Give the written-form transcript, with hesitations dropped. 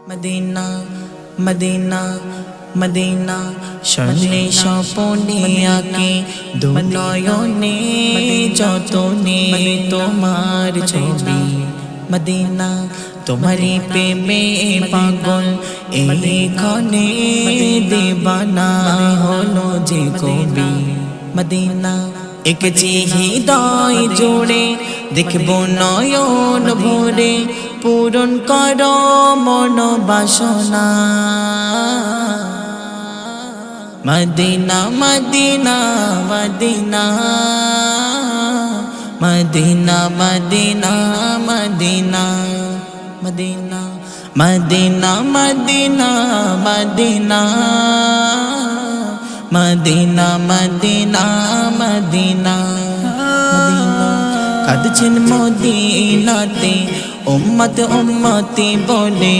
Medina Medina Medina শরণে স্বপনে আঁকে দুনয়নে যতনে তোমার ছবি মদিনা তোমারি প্রেমে পাগল এইখানে দেবানা হলো যে কবি মদিনা এঁকেছি হৃদয় জোড়ে দেখবো নয়ন ভরে পূরণ করো মন বাসনা Medina Medina Medina Medina Medina Medina Medina Medina Medina Medina Medina Medina Medina কাঁদছেন মদিনাতে উম্মত উম্মতি বলে